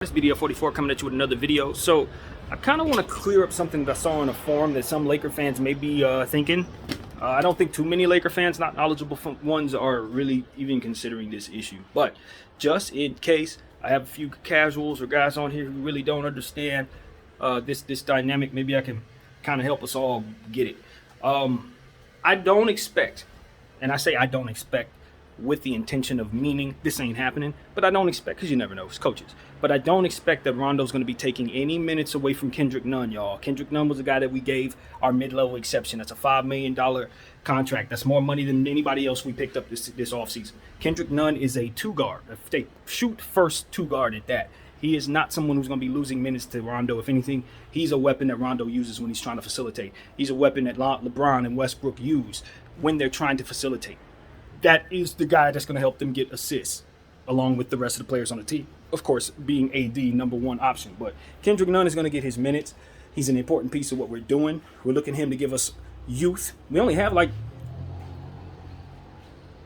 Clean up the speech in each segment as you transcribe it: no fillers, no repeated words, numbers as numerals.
This video 44 coming at you with another video. So I kind of want to clear up something that I saw in a forum that some Laker fans may be thinking. I don't think too many Laker fans, not knowledgeable ones, are really even considering this issue. But just in case, I have a few casuals or guys on here who really don't understand this dynamic. Maybe I can kind of help us all get it. I don't expect, and I say I don't expect with the intention of meaning this ain't happening, but I don't expect, because you never know, it's coaches, but I don't expect that Rondo's going to be taking any minutes away from Kendrick Nunn, y'all. Kendrick Nunn was the guy that we gave our mid-level exception. That's a $5 million contract. That's more money than anybody else we picked up this offseason. Kendrick Nunn is a two-guard, a shoot-first two-guard at that. He is not someone who's going to be losing minutes to Rondo. If anything, he's a weapon that Rondo uses when he's trying to facilitate. He's a weapon that LeBron and Westbrook use when they're trying to facilitate. That is the guy that's going to help them get assists, along with the rest of the players on the team. Of course, being AD number one option. But Kendrick Nunn is going to get his minutes. He's an important piece of what we're doing. We're looking at him to give us youth. We only have like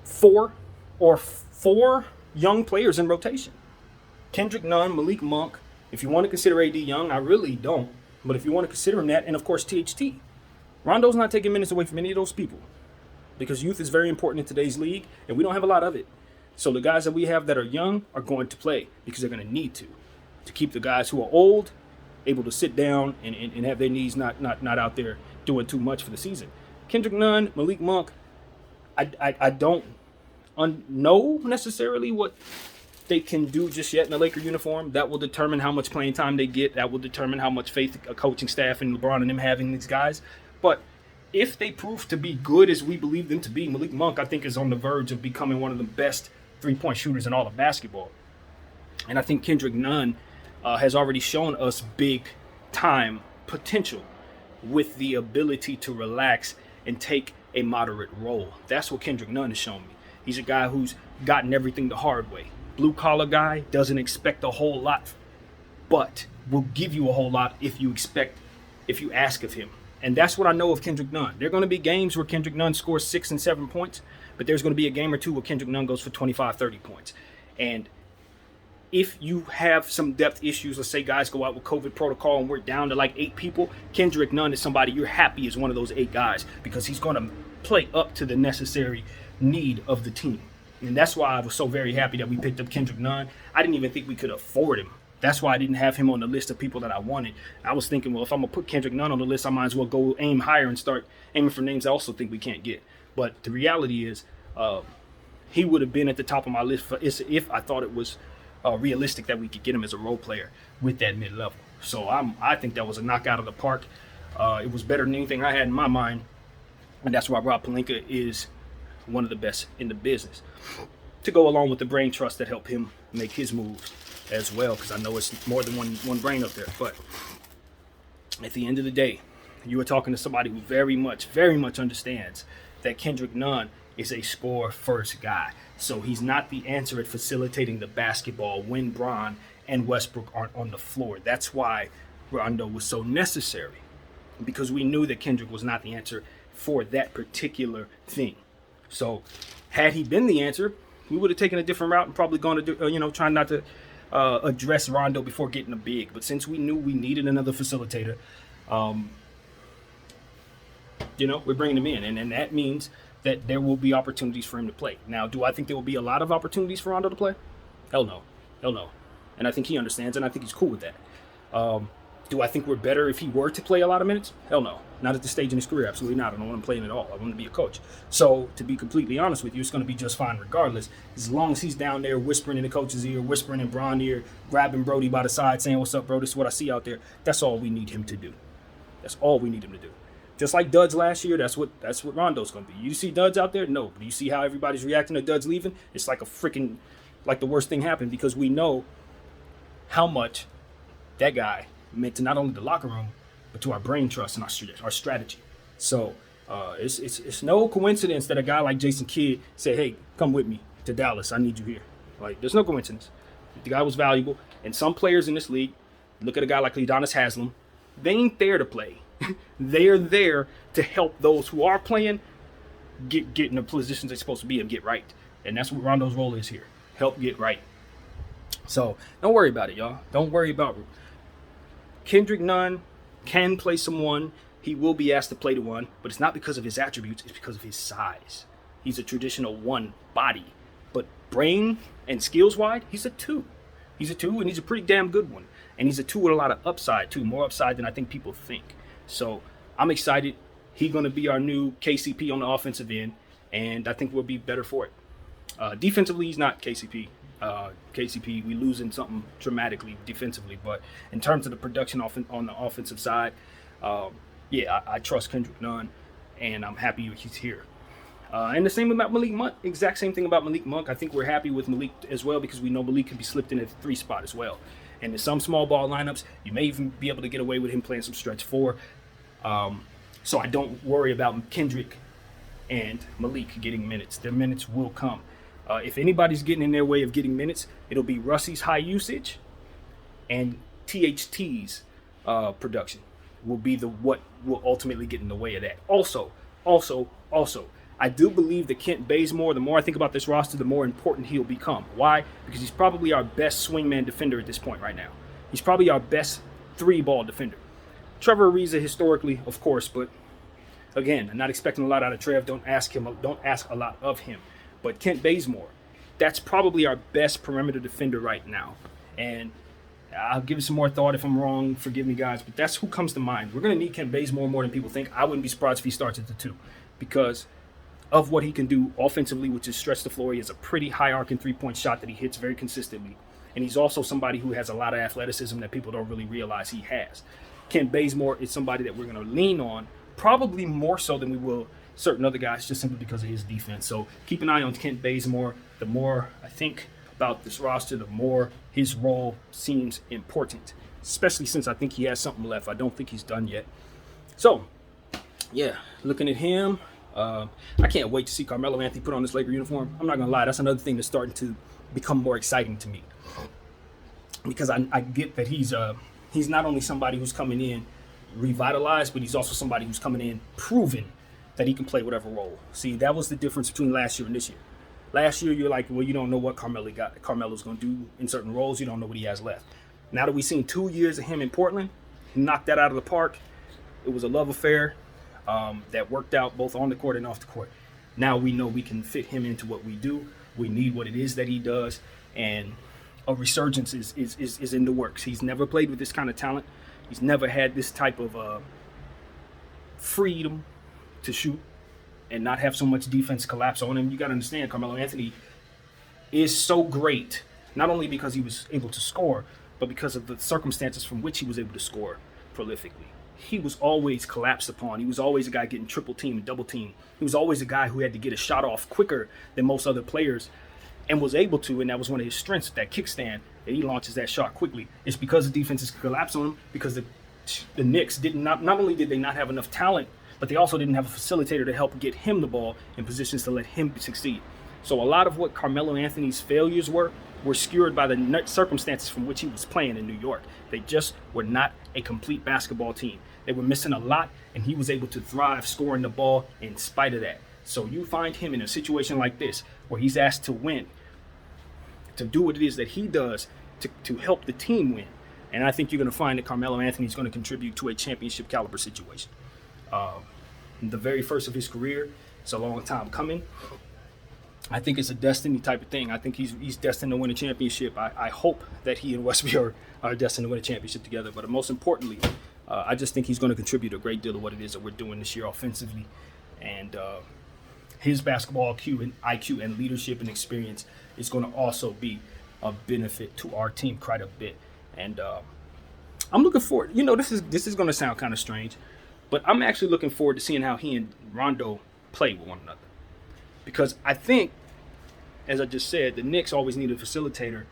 four young players in rotation. Kendrick Nunn, Malik Monk. If you want to consider AD young, I really don't. But if you want to consider him that, and of course THT. Rondo's not taking minutes away from any of those people, because youth is very important in today's league, and we don't have a lot of it. So the guys that we have that are young are going to play because they're going to need to keep the guys who are old able to sit down and have their knees not out there doing too much for the season. Kendrick Nunn, Malik Monk, I don't know necessarily what they can do just yet in a Laker uniform. That will determine how much playing time they get. That will determine how much faith a coaching staff and LeBron and them having these guys. But if they prove to be good as we believe them to be, Malik Monk, I think, is on the verge of becoming one of the best three-point shooters in all of basketball. And I think Kendrick Nunn has already shown us big-time potential with the ability to relax and take a moderate role. That's what Kendrick Nunn has shown me. He's a guy who's gotten everything the hard way. Blue-collar guy, doesn't expect a whole lot, but will give you a whole lot if you ask of him. And that's what I know of Kendrick Nunn. There are going to be games where Kendrick Nunn scores 6 and 7 points, but there's going to be a game or two where Kendrick Nunn goes for 25, 30 points. And if you have some depth issues, let's say guys go out with COVID protocol and we're down to like 8 people, Kendrick Nunn is somebody you're happy is one of those 8 guys, because he's going to play up to the necessary need of the team. And that's why I was so very happy that we picked up Kendrick Nunn. I didn't even think we could afford him. That's why I didn't have him on the list of people that I wanted. I was thinking, well, if I'm going to put Kendrick Nunn on the list, I might as well go aim higher and start aiming for names I also think we can't get. But the reality is he would have been at the top of my list if I thought it was realistic that we could get him as a role player with that mid-level. So I think that was a knockout of the park. It was better than anything I had in my mind. And that's why Rob Pelinka is one of the best in the business, to go along with the brain trust that helped him make his moves as well, because I know it's more than one brain up there. But at the end of the day, you are talking to somebody who very much understands that Kendrick Nunn is a score-first guy. So he's not the answer at facilitating the basketball when Bron and Westbrook aren't on the floor. That's why Rondo was so necessary, because we knew that Kendrick was not the answer for that particular thing. So had he been the answer, we would have taken a different route and probably gone to trying not to address Rondo before getting a big. But since we knew we needed another facilitator, we're bringing him in. And that means that there will be opportunities for him to play. Now, do I think there will be a lot of opportunities for Rondo to play? Hell no. And I think he understands, and I think he's cool with that. Do I think we're better if he were to play a lot of minutes? Hell no. Not at this stage in his career. Absolutely not. I don't want him playing at all. I want him to be a coach. So, to be completely honest with you, it's going to be just fine regardless. As long as he's down there whispering in the coach's ear, whispering in Bron's ear, grabbing Brody by the side, saying, "What's up, bro? This is what I see out there." That's all we need him to do. That's all we need him to do. Just like Duds last year, that's what Rondo's going to be. You see Duds out there? No. But you see how everybody's reacting to Duds leaving? It's like like the worst thing happened, because we know how much that guy meant to not only the locker room, but to our brain trust and our strategy. So it's no coincidence that a guy like Jason Kidd said, "Hey, come with me to Dallas. I need you here." Like, there's no coincidence. The guy was valuable. And some players in this league, look at a guy like Udonis Haslem, they ain't there to play. They're there to help those who are playing get in the positions they're supposed to be and get right. And that's what Rondo's role is here. Help get right. So don't worry about it, y'all. Don't worry about it. Kendrick Nunn can play someone. He will be asked to play the one, but it's not because of his attributes. It's because of his size. He's a traditional one body, but brain and skills wide, he's a two. He's a two, and he's a pretty damn good one. And he's a two with a lot of upside too, more upside than I think people think. So I'm excited. He's going to be our new KCP on the offensive end, and I think we'll be better for it. Defensively, he's not KCP. KCP, we losing something dramatically defensively, but in terms of the production on the offensive side, I trust Kendrick Nunn, and I'm happy he's here. And the same about Malik Monk. Exact same thing about Malik Monk. I think we're happy with Malik as well because we know Malik can be slipped in at the 3 spot as well. And in some small ball lineups, you may even be able to get away with him playing some stretch 4. So I don't worry about Kendrick and Malik getting minutes. Their minutes will come. If anybody's getting in their way of getting minutes, it'll be Russie's high usage and THT's production will be what will ultimately get in the way of that. Also, I do believe that Kent Bazemore, the more I think about this roster, the more important he'll become. Why? Because he's probably our best swingman defender at this point right now. He's probably our best 3-ball defender. Trevor Ariza historically, of course, but again, I'm not expecting a lot out of Trev. Don't ask a lot of him. But Kent Bazemore, that's probably our best perimeter defender right now. And I'll give it some more thought if I'm wrong. Forgive me, guys. But that's who comes to mind. We're going to need Kent Bazemore more than people think. I wouldn't be surprised if he starts at the 2 because of what he can do offensively, which is stretch the floor. He has a pretty high arcing 3-point shot that he hits very consistently. And he's also somebody who has a lot of athleticism that people don't really realize he has. Kent Bazemore is somebody that we're going to lean on, probably more so than we will certain other guys, just simply because of his defense. So keep an eye on Kent Bazemore. The more I think about this roster, the more his role seems important, especially since I think he has something left. I don't think he's done yet. So, yeah, looking at him, I can't wait to see Carmelo Anthony put on this Laker uniform. I'm not going to lie, that's another thing that's starting to become more exciting to me. Because I get that he's not only somebody who's coming in revitalized, but he's also somebody who's coming in proven that he can play whatever role. See, that was the difference between last year and this year. Last year, you're like, well, you don't know what Carmelo's going to do in certain roles. You don't know what he has left. Now that we've seen 2 years of him in Portland, he knocked that out of the park. It was a love affair that worked out both on the court and off the court. Now we know we can fit him into what we do. We need what it is that he does, and a resurgence is in the works. He's never played with this kind of talent. He's never had this type of freedom to shoot and not have so much defense collapse on him. You got to understand, Carmelo Anthony is so great, not only because he was able to score, but because of the circumstances from which he was able to score prolifically. He was always collapsed upon. He was always a guy getting triple team and double team. He was always a guy who had to get a shot off quicker than most other players and was able to, and that was one of his strengths, that kickstand, that he launches that shot quickly. It's because the defenses collapse on him, because the Knicks not only did they not have enough talent, but they also didn't have a facilitator to help get him the ball in positions to let him succeed. So a lot of what Carmelo Anthony's failures were skewed by the circumstances from which he was playing in New York. They just were not a complete basketball team. They were missing a lot, and he was able to thrive scoring the ball in spite of that. So you find him in a situation like this, where he's asked to win, to do what it is that he does to help the team win. And I think you're going to find that Carmelo Anthony is going to contribute to a championship caliber situation. The very first of his career. It's a long time coming. I think it's a destiny type of thing. I think he's destined to win a championship. I hope that he and Westby are destined to win a championship together. But most importantly, I just think he's going to contribute a great deal of what it is that we're doing this year offensively. And his basketball IQ and leadership and experience is going to also be a benefit to our team quite a bit. And I'm looking forward. You know, this is going to sound kind of strange, but I'm actually looking forward to seeing how he and Rondo play with one another. Because I think, as I just said, the Knicks always need a facilitator.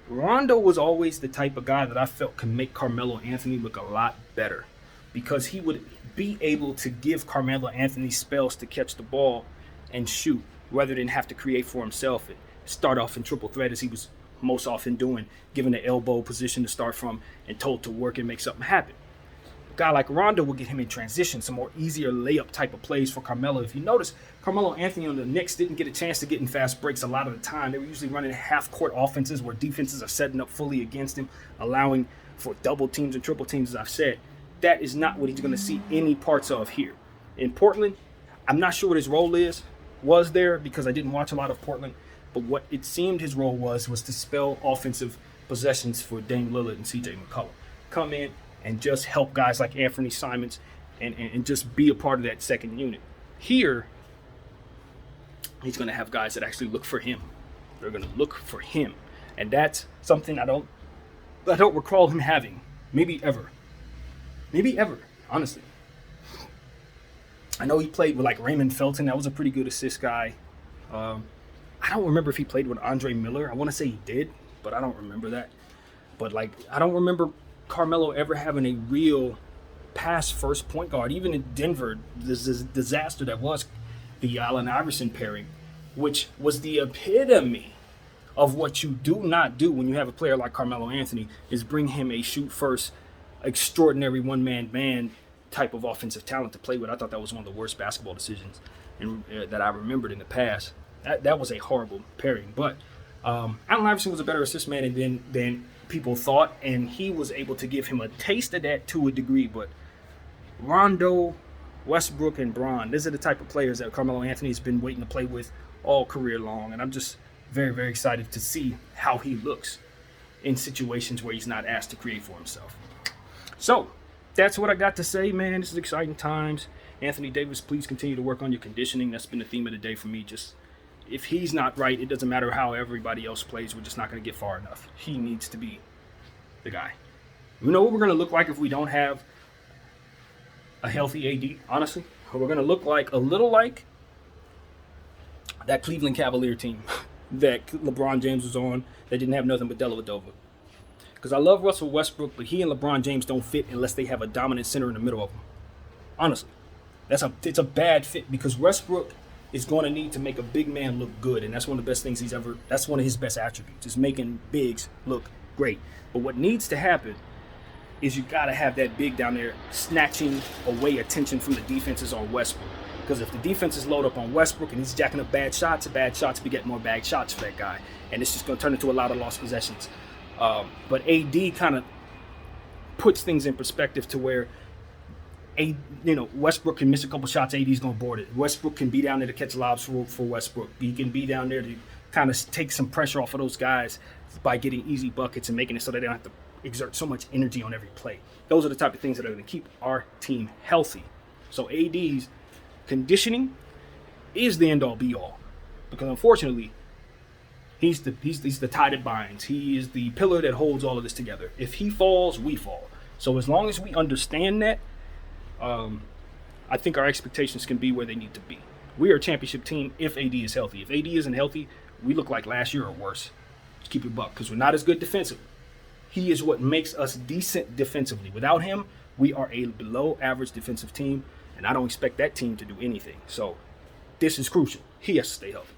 Rondo was always the type of guy that I felt could make Carmelo Anthony look a lot better, because he would be able to give Carmelo Anthony spells to catch the ball and shoot, rather than have to create for himself and start off in triple threat, as he was most often doing, given the elbow position to start from and told to work and make something happen. guy like Rondo will get him in transition, some more easier layup type of plays for Carmelo. If you notice, Carmelo Anthony on the Knicks didn't get a chance to get in fast breaks a lot of the time. They were usually running half-court offenses where defenses are setting up fully against him, allowing for double teams and triple teams, as I've said. That is not what he's going to see any parts of here. In Portland, I'm not sure what his role was there because I didn't watch a lot of Portland, but what it seemed his role was to spell offensive possessions for Dame Lillard and CJ McCollum. Come in and just help guys like Anthony Simons and just be a part of that second unit. Here, he's going to have guys that actually look for him. They're going to look for him. And that's something I don't recall him having. Maybe ever, honestly. I know he played with like Raymond Felton. That was a pretty good assist guy. I don't remember if he played with Andre Miller. I want to say he did, but I don't remember that. But like, I don't remember Carmelo ever having a real pass first point guard. Even in Denver, this disaster that was the Allen Iverson pairing, which was the epitome of what you do not do when you have a player like Carmelo Anthony, is bring him a shoot first, extraordinary one-man band type of offensive talent to play with. I thought that was one of the worst basketball decisions that I remembered in the past. That was a horrible pairing. But Allen Iverson was a better assist man than people thought, and he was able to give him a taste of that to a degree. But Rondo, Westbrook, and Bron, these are the type of players that Carmelo Anthony's been waiting to play with all career long. And I'm just very, very excited to see how he looks in situations where he's not asked to create for himself. So that's what I got to say, man. This is exciting times. Anthony Davis, please continue to work on your conditioning. That's been the theme of the day for me. Just if he's not right, it doesn't matter how everybody else plays. We're just not going to get far enough. He needs to be the guy. You know what we're going to look like if we don't have a healthy AD, honestly? We're going to look like a little like that Cleveland Cavalier team that LeBron James was on that didn't have nothing but Dellavedova. Because I love Russell Westbrook, but he and LeBron James don't fit unless they have a dominant center in the middle of them. Honestly, it's a bad fit because Westbrook is going to need to make a big man look good, and that's one of the best things that's one of his best attributes, is making bigs look great. But what needs to happen is you got to have that big down there snatching away attention from the defenses on Westbrook. Because if the defense is loaded up on Westbrook and he's jacking up bad shots beget more bad shots for that guy, and it's just going to turn into a lot of lost possessions. But AD kind of puts things in perspective to where Westbrook can miss a couple shots, AD's going to board it. Westbrook can be down there to catch lobs for Westbrook. He can be down there to kind of take some pressure off of those guys by getting easy buckets and making it so that they don't have to exert so much energy on every play. Those are the type of things that are going to keep our team healthy. So AD's conditioning is the end-all be-all, because unfortunately, he's the tie that binds. He is the pillar that holds all of this together. If he falls, we fall. So as long as we understand that, I think our expectations can be where they need to be. We are a championship team if AD is healthy. If AD isn't healthy, we look like last year or worse. Just keep it buck, because we're not as good defensively. He is what makes us decent defensively. Without him, we are a below-average defensive team, and I don't expect that team to do anything. So this is crucial. He has to stay healthy.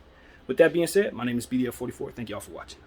With that being said, my name is BDF44. Thank y'all for watching.